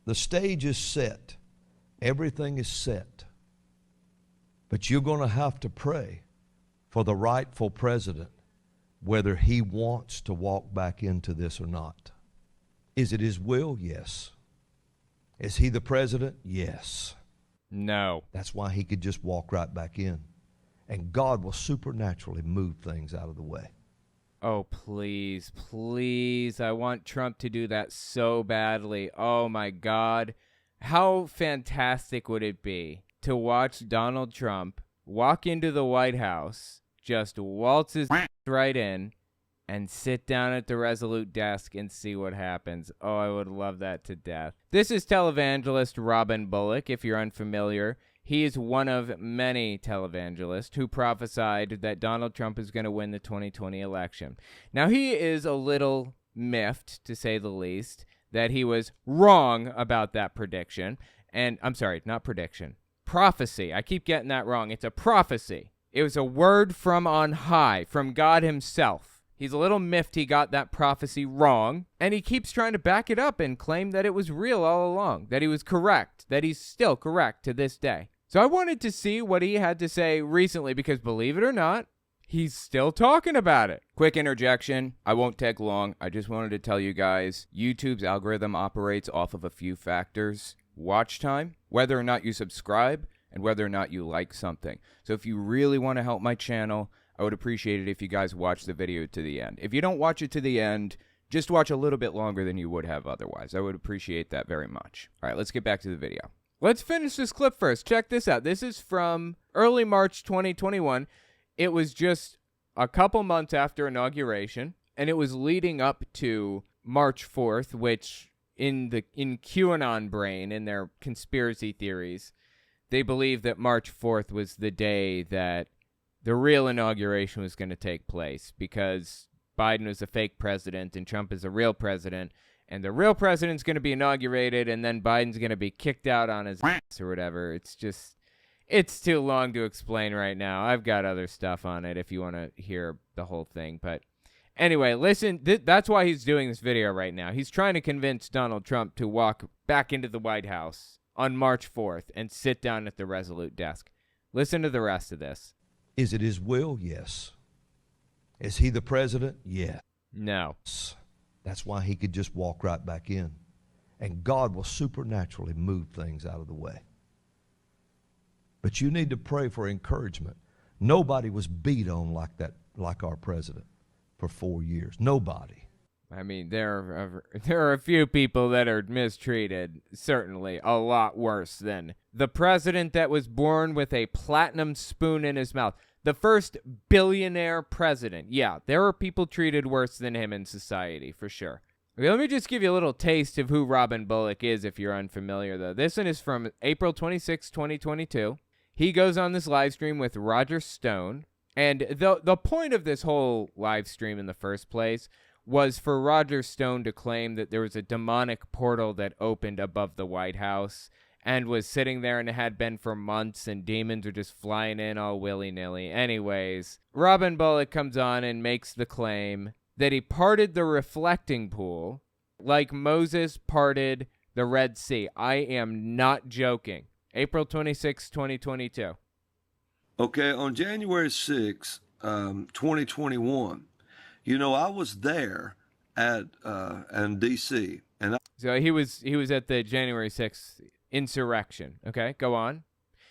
The stage is set. Everything is set. But you're going to have to pray for the rightful president, whether he wants to walk back into this or not. Is it his will? Yes. Is he the president? Yes. No. That's why he could just walk right back in. And God will supernaturally move things out of the way. Oh, please, please. I want Trump to do that so badly. Oh, my God. How fantastic would it be to watch Donald Trump walk into the White House, just waltz his right in, and sit down at the Resolute desk and see what happens. Oh, I would love that to death. This is televangelist Robin Bullock, if you're unfamiliar. He is one of many televangelists who prophesied that Donald Trump is going to win the 2020 election. Now, he is a little miffed, to say the least, that he was wrong about that prediction. And I'm sorry, not prediction. Prophecy. I keep getting that wrong. It's a prophecy. It was a word from on high, from God himself. He's a little miffed he got that prophecy wrong, and he keeps trying to back it up and claim that it was real all along, that he was correct, that he's still correct to this day. So I wanted to see what he had to say recently, because believe it or not, he's still talking about it. Quick interjection. I won't take long. I just wanted to tell you guys, YouTube's algorithm operates off of a few factors. Watch time, whether or not you subscribe, and whether or not you like something. So if you really want to help my channel, I would appreciate it if you guys watch the video to the end. If you don't watch it to the end, just watch a little bit longer than you would have otherwise. I would appreciate that very much. All right, let's get back to the video. Let's finish this clip first. Check this out. This is from early March 2021. It was just a couple months after inauguration, and it was leading up to March 4th, which in QAnon brain, in their conspiracy theories, they believe that March 4th was the day that the real inauguration was going to take place, because Biden was a fake president and Trump is a real president, and the real president's going to be inaugurated, and then Biden's going to be kicked out on his ass or whatever. It's too long to explain right now. I've got other stuff on it if you want to hear the whole thing. But anyway, listen, that's why he's doing this video right now. He's trying to convince Donald Trump to walk back into the White House on March 4th and sit down at the Resolute desk. Listen to the rest of this. Is it his will? Yes. Is he the president? Yes. No. That's why he could just walk right back in. And God will supernaturally move things out of the way. But you need to pray for encouragement. Nobody was beat on like that, like our president, for 4 years. Nobody. I mean, there are a few people that are mistreated, certainly a lot worse than the president that was born with a platinum spoon in his mouth. The first billionaire president. Yeah, there are people treated worse than him in society, for sure. Okay, let me just give you a little taste of who Robin Bullock is if you're unfamiliar, though. This one is from April 26, 2022. He goes on this live stream with Roger Stone. And the point of this whole live stream in the first place was for Roger Stone to claim that there was a demonic portal that opened above the White House and was sitting there, and it had been for months, and demons are just flying in all willy-nilly. Anyways, Robin Bullock comes on and makes the claim that he parted the reflecting pool like Moses parted the Red Sea. I am not joking. April 26, 2022. Okay, on January 6, 2021, you know, I was there in D.C. So he was at the January 6th insurrection. Okay, go on.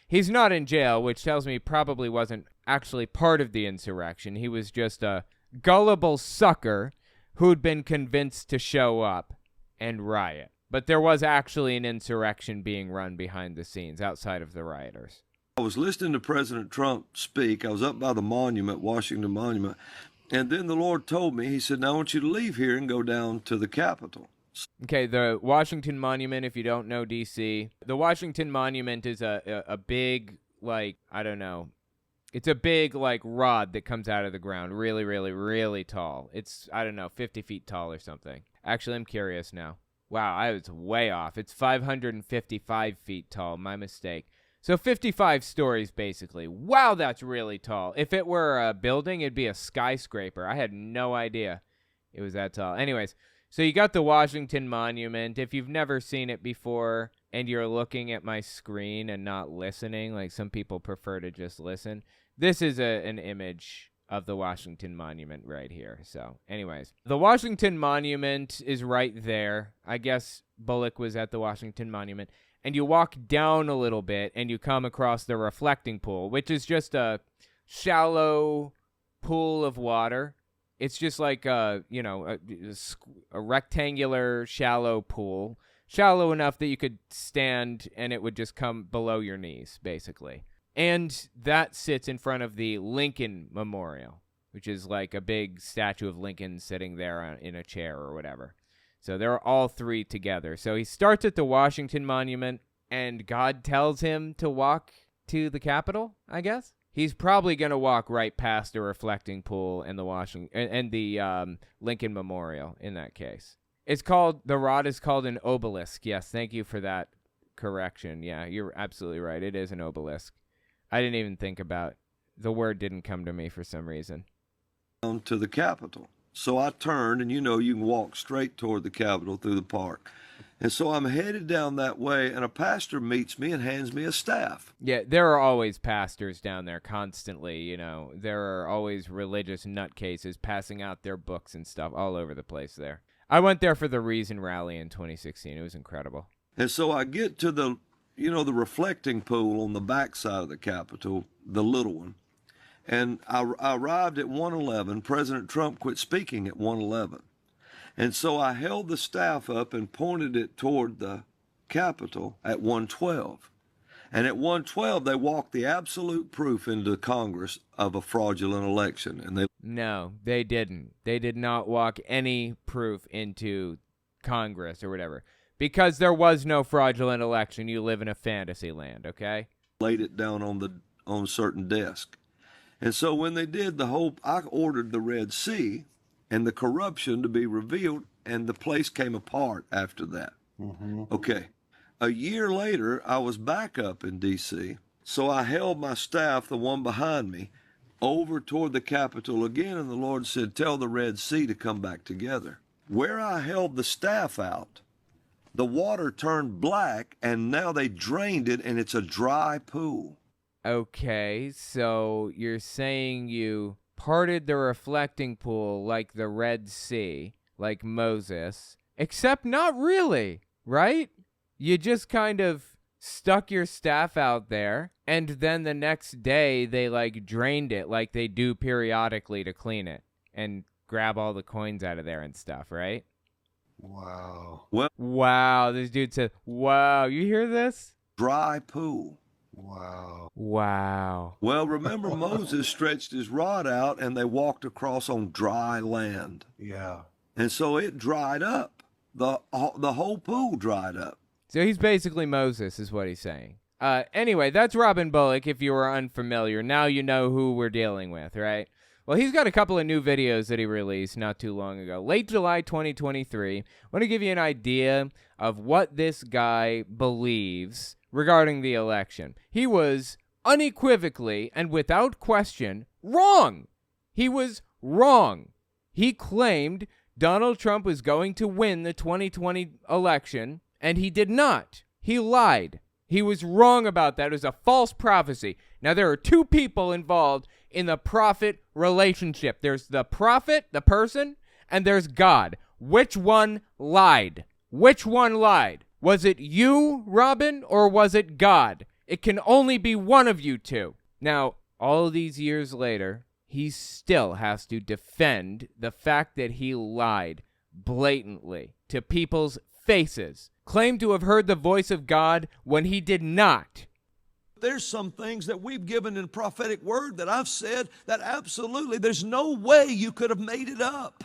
He's not in jail, which tells me he probably wasn't actually part of the insurrection. He was just a gullible sucker who'd been convinced to show up and riot. But there was actually an insurrection being run behind the scenes outside of the rioters. I was listening to President Trump speak. I was up by the monument, Washington Monument. And then the Lord told me, he said, now I want you to leave here and go down to the Capitol. Okay, the Washington Monument, if you don't know D.C., the Washington Monument is a big, like, I don't know. It's a big, like, rod that comes out of the ground. Really, really, really tall. It's, I don't know, 50 feet tall or something. Actually, I'm curious now. Wow, I was way off. It's 555 feet tall. My mistake. So 55 stories, basically. Wow, that's really tall. If it were a building, it'd be a skyscraper. I had no idea it was that tall. Anyways, So you got the Washington Monument. If you've never seen it before and you're looking at my screen and not listening, like some people prefer to just listen, this is an image of the Washington Monument right here. So anyways, the Washington Monument is right there. I guess Bullock was at the Washington Monument. And you walk down a little bit and you come across the reflecting pool, which is just a shallow pool of water. It's just like a rectangular shallow pool, shallow enough that you could stand and it would just come below your knees, basically. And that sits in front of the Lincoln Memorial, which is like a big statue of Lincoln sitting there in a chair or whatever. So they're all three together. So he starts at the Washington Monument, and God tells him to walk to the Capitol, I guess. He's probably going to walk right past the reflecting pool and the Lincoln Memorial in that case. The rod is called an obelisk. Yes, thank you for that correction. Yeah, you're absolutely right. It is an obelisk. I didn't even think about it. The word didn't come to me for some reason. To the Capitol. So I turned, and you can walk straight toward the Capitol through the park. And so I'm headed down that way, and a pastor meets me and hands me a staff. Yeah, there are always pastors down there constantly, There are always religious nutcases passing out their books and stuff all over the place there. I went there for the Reason Rally in 2016. It was incredible. And so I get to the reflecting pool on the back side of the Capitol, the little one. And I arrived at 111. President Trump quit speaking at 111. And so I held the staff up and pointed it toward the Capitol at 112. And at 112, they walked the absolute proof into Congress of a fraudulent election. No, they didn't. They did not walk any proof into Congress or whatever. Because there was no fraudulent election. You live in a fantasy land, okay? Laid it down on a certain desk. And so when they did I ordered the Red Sea and the corruption to be revealed, and the place came apart after that. Mm-hmm. Okay. A year later, I was back up in D.C., so I held my staff, the one behind me, over toward the Capitol again, and the Lord said, tell the Red Sea to come back together. Where I held the staff out, the water turned black, and now they drained it, and it's a dry pool. Okay, so you're saying you parted the reflecting pool like the Red Sea, like Moses, except not really, right? You just kind of stuck your staff out there, and then the next day they drained it like they do periodically to clean it and grab all the coins out of there and stuff, right? Wow. Wow, this dude said, wow, you hear this? Dry pool. Wow. Well, remember Moses stretched his rod out and they walked across on dry land. Yeah. And so it dried up. The whole pool dried up. So he's basically Moses is what he's saying. Anyway, that's Robin Bullock if you were unfamiliar. Now you know who we're dealing with, right? Well, he's got a couple of new videos that he released not too long ago. Late July 2023. I want to give you an idea of what this guy believes regarding the election. He was unequivocally and without question wrong. He was wrong. He claimed Donald Trump was going to win the 2020 election, and he did not. He lied. He was wrong about that. It was a false prophecy. Now, there are two people involved in the prophet relationship. There's the prophet, the person, and there's God. Which one lied? Which one lied? Was it you, Robin, or was it God? It can only be one of you two. Now, all these years later, he still has to defend the fact that he lied blatantly to people's faces, claimed to have heard the voice of God when he did not. There's some things that we've given in prophetic word that I've said that absolutely there's no way you could have made it up.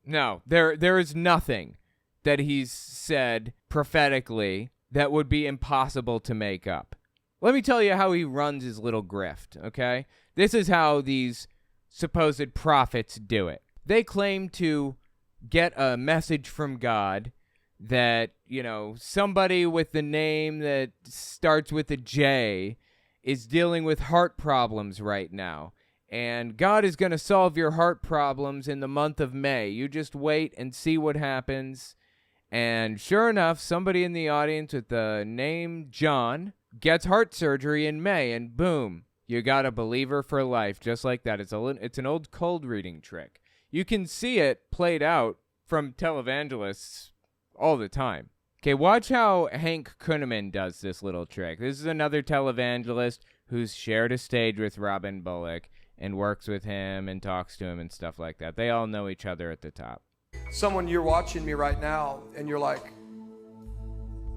No, there is nothing that he's said prophetically that would be impossible to make up. Let me tell you how he runs his little grift, okay? This is how these supposed prophets do it. They claim to get a message from God that, somebody with the name that starts with a J is dealing with heart problems right now. and God is going to solve your heart problems in the month of May. You just wait and see what happens. And sure enough, somebody in the audience with the name John gets heart surgery in May, and boom, you got a believer for life, just like that. It's an old cold reading trick. You can see it played out from televangelists all the time. Okay, watch how Hank Kunneman does this little trick. This is another televangelist who's shared a stage with Robin Bullock and works with him and talks to him and stuff like that. They all know each other at the top. Someone, you're watching me right now, and you're like,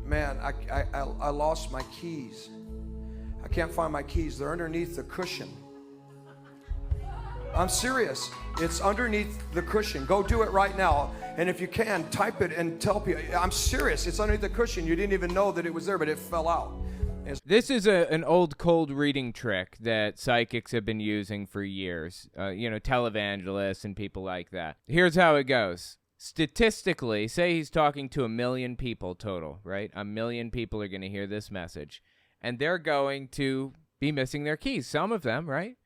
man, I lost my keys. I can't find my keys. They're underneath the cushion. I'm serious. It's underneath the cushion. Go do it right now. And if you can, type it and tell people. I'm serious. It's underneath the cushion. You didn't even know that it was there, but it fell out. This is an old cold reading trick that psychics have been using for years. Televangelists and people like that. Here's how it goes. Statistically, say he's talking to 1 million people total, right? 1 million people are going to hear this message. And they're going to be missing their keys. Some of them, right?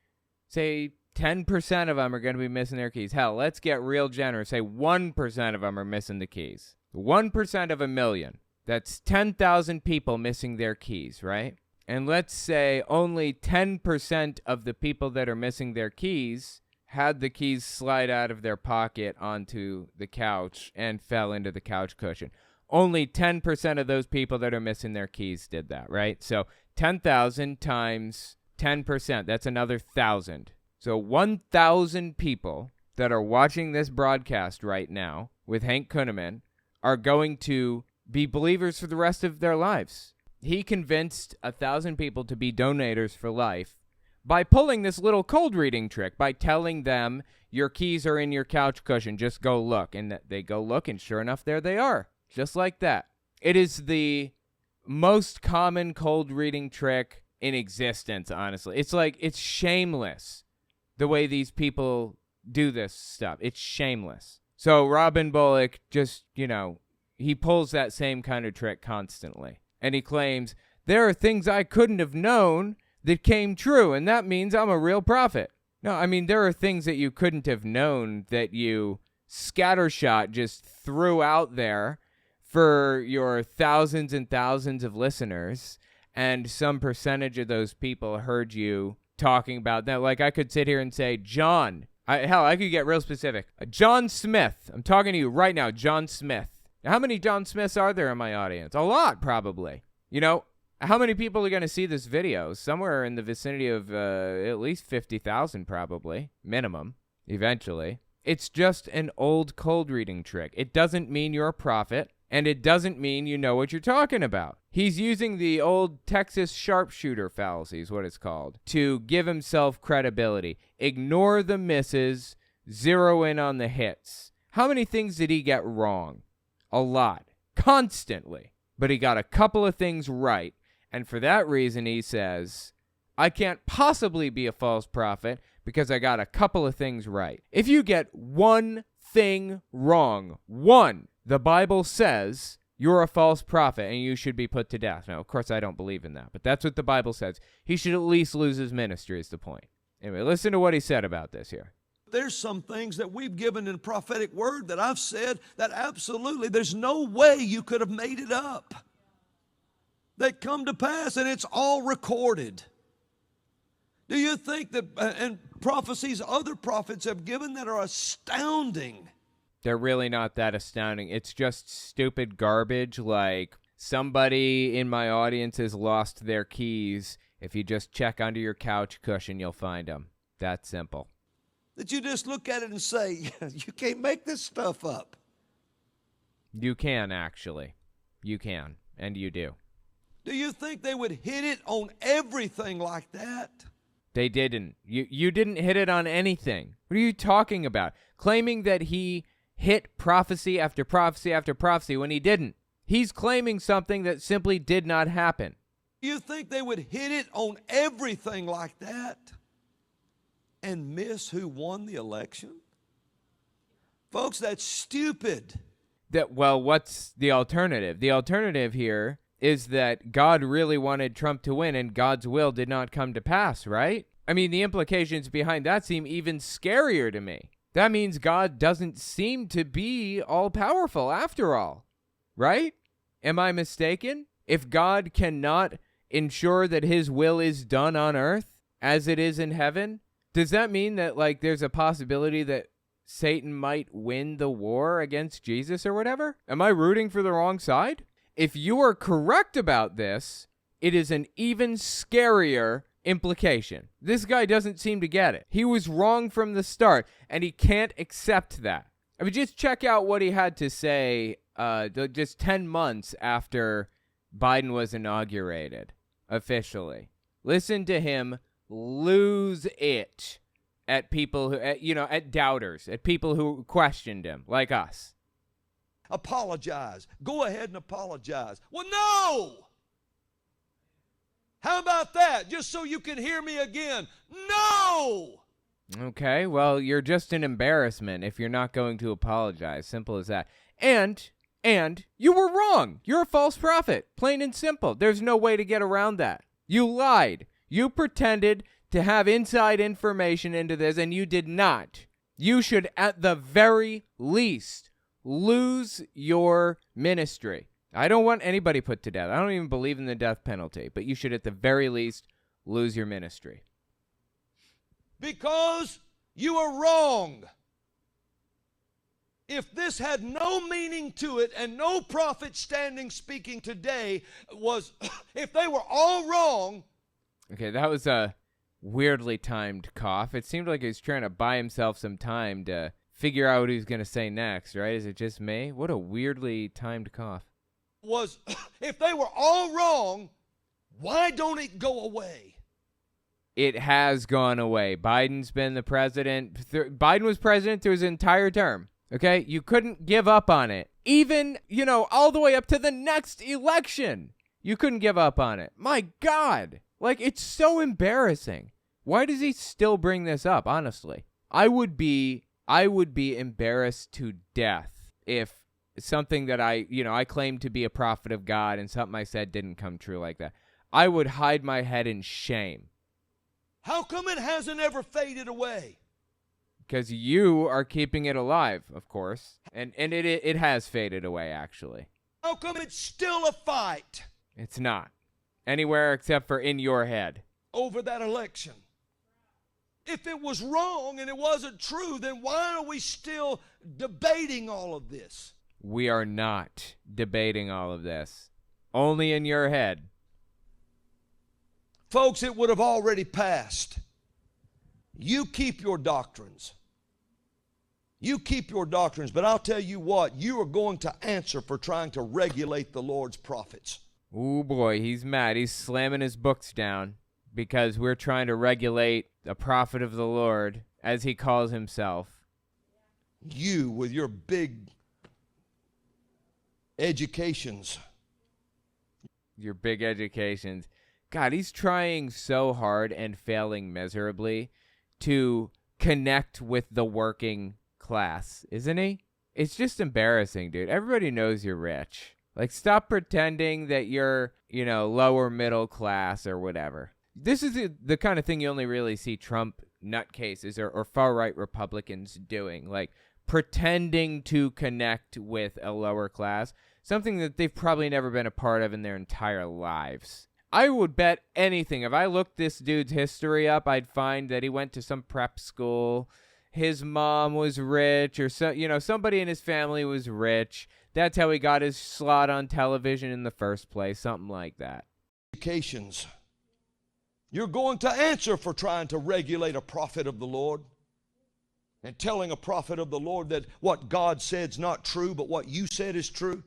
Say 10% of them are going to be missing their keys. Hell, let's get real generous. Say 1% of them are missing the keys. 1% of 1 million. That's 10,000 people missing their keys, right? And let's say only 10% of the people that are missing their keys had the keys slide out of their pocket onto the couch and fell into the couch cushion. Only 10% of those people that are missing their keys did that, right? So 10,000 times 10%, that's another 1,000. So 1,000 people that are watching this broadcast right now with Hank Kunneman are going to be believers for the rest of their lives. He convinced 1,000 people to be donators for life by pulling this little cold reading trick, by telling them your keys are in your couch cushion, just go look. And they go look, and sure enough, there they are, just like that. It is the most common cold reading trick in existence, honestly. It's shameless the way these people do this stuff. It's shameless. So Robin Bullock just, he pulls that same kind of trick constantly. And he claims, there are things I couldn't have known that came true, and that means I'm a real prophet. No, I mean, there are things that you couldn't have known that you scattershot just threw out there for your thousands and thousands of listeners, and some percentage of those people heard you talking about that. Like, I could sit here and say, John, I could get real specific. John Smith, I'm talking to you right now, John Smith. Now, how many John Smiths are there in my audience? A lot, probably. How many people are going to see this video? Somewhere in the vicinity of at least 50,000, probably, minimum, eventually. It's just an old cold reading trick. It doesn't mean you're a prophet, and it doesn't mean you know what you're talking about. He's using the old Texas sharpshooter fallacy, is what it's called, to give himself credibility. Ignore the misses, zero in on the hits. How many things did he get wrong? A lot. Constantly. But he got a couple of things right. And for that reason, he says, I can't possibly be a false prophet because I got a couple of things right. If you get one thing wrong, the Bible says you're a false prophet and you should be put to death. Now, of course, I don't believe in that, but that's what the Bible says. He should at least lose his ministry is the point. Anyway, listen to what he said about this here. There's some things that we've given in prophetic word that I've said that absolutely there's no way you could have made it up. They come to pass, and it's all recorded. Do you think that, and prophecies other prophets have given that are astounding? They're really not that astounding. It's just stupid garbage, like somebody in my audience has lost their keys. If you just check under your couch cushion, you'll find them. That simple. That you just look at it and say, you can't make this stuff up. You can, actually. You can, and you do. Do you think they would hit it on everything like that? They didn't. You didn't hit it on anything. What are you talking about? Claiming that he hit prophecy after prophecy after prophecy when he didn't. He's claiming something that simply did not happen. You think they would hit it on everything like that and miss who won the election? Folks, that's stupid. Well, what's the alternative? The alternative here is that God really wanted Trump to win and God's will did not come to pass, right? I mean, the implications behind that seem even scarier to me. That means God doesn't seem to be all-powerful after all, right? Am I mistaken? If God cannot ensure that his will is done on earth as it is in heaven, does that mean that, like, there's a possibility that Satan might win the war against Jesus or whatever? Am I rooting for the wrong side? If you are correct about this, it is an even scarier implication. This guy doesn't seem to get it. He was wrong from the start, and he can't accept that. I mean, just check out what he had to say just 10 months after Biden was inaugurated officially. Listen to him lose it at people who, at doubters, at people who questioned him, like us. Apologize. Go ahead and apologize. Well, no! How about that? Just so you can hear me again. No! Okay, well, you're just an embarrassment if you're not going to apologize. Simple as that. And you were wrong. You're a false prophet. Plain and simple. There's no way to get around that. You lied. You pretended to have inside information into this, and you did not. You should, at the very least, lose your ministry. I don't want anybody put to death. I don't even believe in the death penalty, but you should, at the very least, lose your ministry. Because you are wrong. If this had no meaning to it and no prophet standing speaking today was, if they were all wrong. Okay, that was a weirdly timed cough. It seemed like he was trying to buy himself some time to figure out what he was going to say next, right? Is it just me? What a weirdly timed cough. Was, if they were all wrong, why don't it go away? It has gone away. Biden's been the president. Biden was president through his entire term. Okay? You couldn't give up on it. Even, all the way up to the next election. You couldn't give up on it. My God. Like, it's so embarrassing. Why does he still bring this up, honestly? I would be embarrassed to death if something that I claimed to be a prophet of God and something I said didn't come true like that. I would hide my head in shame. How come it hasn't ever faded away? Because you are keeping it alive, of course. And it has faded away, actually. How come it's still a fight? It's not. Anywhere except for in your head. Over that election. If it was wrong and it wasn't true, then why are we still debating all of this? We are not debating all of this. Only in your head. Folks, it would have already passed. You keep your doctrines. You keep your doctrines, but I'll tell you what, you are going to answer for trying to regulate the Lord's prophets. Oh boy, he's mad. He's slamming his books down because we're trying to regulate a prophet of the Lord, as he calls himself. You with your big educations. Your big educations. God, he's trying so hard and failing miserably to connect with the working class, isn't he? It's just embarrassing, dude. Everybody knows you're rich. Like, stop pretending that you're, lower middle class or whatever. This is the kind of thing you only really see Trump nutcases or far-right Republicans doing, like pretending to connect with a lower class, something that they've probably never been a part of in their entire lives. I would bet anything. If I looked this dude's history up, I'd find that he went to some prep school. His mom was rich, or somebody in his family was rich. That's how he got his slot on television in the first place, something like that. Educations. You're going to answer for trying to regulate a prophet of the Lord and telling a prophet of the Lord that what God said is not true, but what you said is true.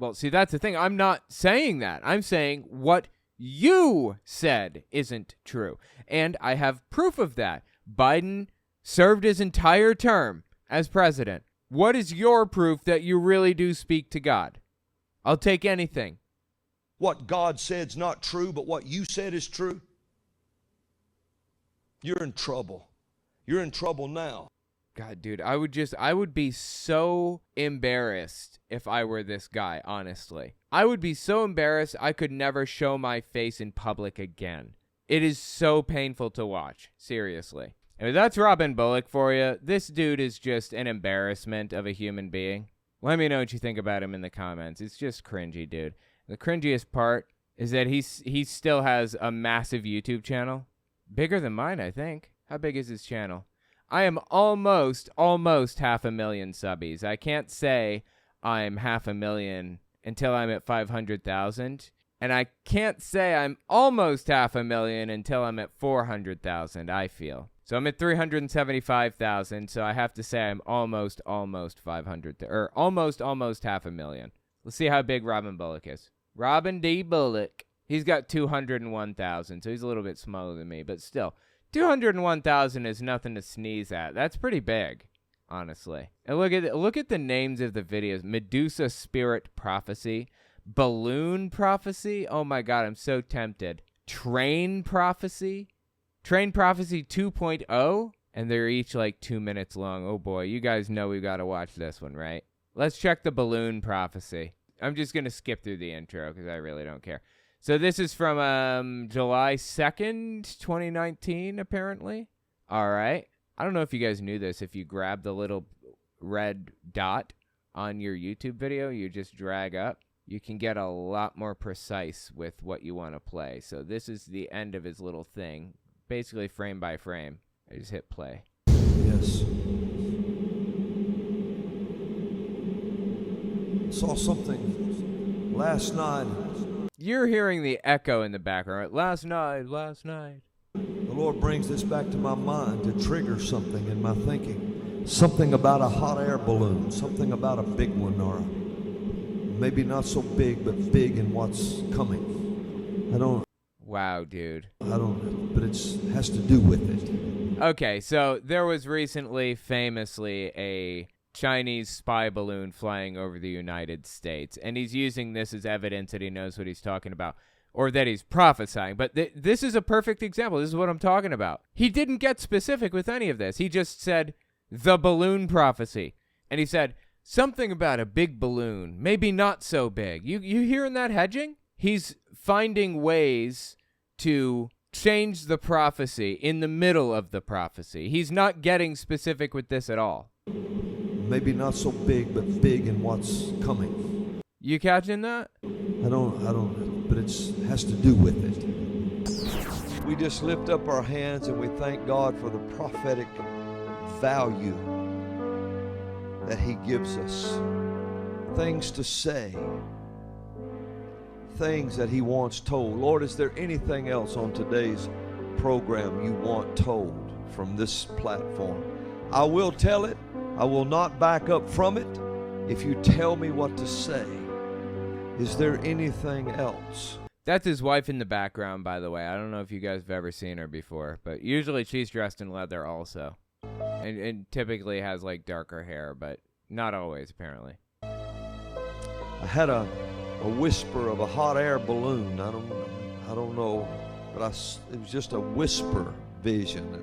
Well, see, that's the thing. I'm not saying that. I'm saying what you said isn't true. And I have proof of that. Biden served his entire term as president. What is your proof that you really do speak to God? I'll take anything. What God said is not true, but what you said is true. You're in trouble. You're in trouble now. God, dude, I would be so embarrassed if I were this guy, honestly. I would be so embarrassed I could never show my face in public again. It is so painful to watch. Seriously. I mean, that's Robin Bullock for you. This dude is just an embarrassment of a human being. Let me know what you think about him in the comments. It's just cringy, dude. The cringiest part is that he still has a massive YouTube channel. Bigger than mine, I think. How big is his channel? I am almost 500,000 subbies. I can't say I'm 500,000 until I'm at 500,000. And I can't say I'm almost 500,000 until I'm at 400,000, I feel. So I'm at 375,000, so I have to say I'm almost 500, or almost 500,000. Let's see how big Robin Bullock is. Robin D. Bullock. He's got 201,000, so he's a little bit smaller than me, but still. 201,000 is nothing to sneeze at. That's pretty big, honestly. And look at the names of the videos. Medusa Spirit Prophecy. Balloon Prophecy. Oh my God, I'm so tempted. Train Prophecy. Train Prophecy 2.0. And they're each like 2 minutes long. Oh boy, you guys know we've got to watch this one, right? Let's check the Balloon Prophecy. I'm just going to skip through the intro because I really don't care. So this is from July 2nd, 2019, apparently. All right. I don't know if you guys knew this. If you grab the little red dot on your YouTube video, you just drag up, you can get a lot more precise with what you want to play. So this is the end of his little thing, basically frame by frame. I just hit play. Yes. Saw something last night. You're hearing the echo in the background. Right? Last night. The Lord brings this back to my mind to trigger something in my thinking. Something about a hot air balloon. Something about a big one, or maybe not so big, but big in what's coming. Wow, dude. But it has to do with it. Okay, so there was recently, famously, a Chinese spy balloon flying over the United States, and he's using this as evidence that he knows what he's talking about, or that he's prophesying. But this is a perfect example. This is what I'm talking about. He didn't get specific with any of this. He just said, the balloon prophecy. And he said, something about a big balloon, maybe not so big. You hearing that hedging? He's finding ways to change the prophecy in the middle of the prophecy. He's not getting specific with this at all. Maybe not so big, but big in what's coming. You catching that? But it has to do with it. We just lift up our hands and we thank God for the prophetic value that He gives us. Things to say. Things that He wants told. Lord, is there anything else on today's program you want told from this platform? I will tell it. I will not back up from it if you tell me what to say. Is there anything else? That's his wife in the background, by the way. I don't know if you guys have ever seen her before, but usually she's dressed in leather also. And typically has like darker hair, but not always, apparently. I had a whisper of a hot air balloon. I don't know, but it was just a whisper vision.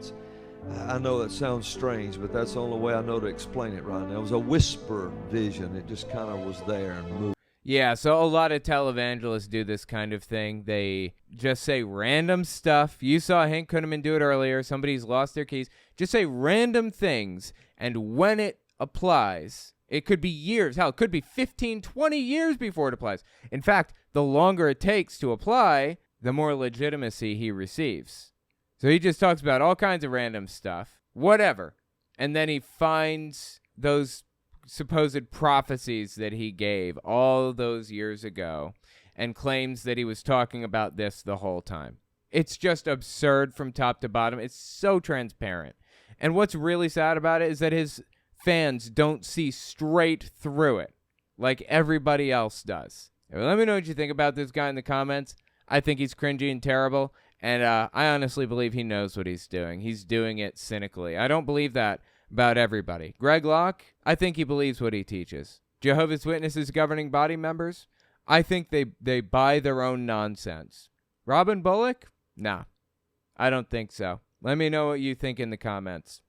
I know that sounds strange, but that's the only way I know to explain it right now. It was a whisper vision. It just kind of was there and moved. Yeah, so a lot of televangelists do this kind of thing. They just say random stuff. You saw Hank Kunneman do it earlier. Somebody's lost their keys. Just say random things, and when it applies, it could be years. Hell, it could be 15, 20 years before it applies. In fact, the longer it takes to apply, the more legitimacy he receives. So he just talks about all kinds of random stuff, whatever. And then he finds those supposed prophecies that he gave all those years ago and claims that he was talking about this the whole time. It's just absurd from top to bottom. It's so transparent. And what's really sad about it is that his fans don't see straight through it like everybody else does. Let me know what you think about this guy in the comments. I think he's cringy and terrible. And I honestly believe he knows what he's doing. He's doing it cynically. I don't believe that about everybody. Greg Locke, I think he believes what he teaches. Jehovah's Witnesses governing body members, I think they buy their own nonsense. Robin Bullock? Nah, I don't think so. Let me know what you think in the comments.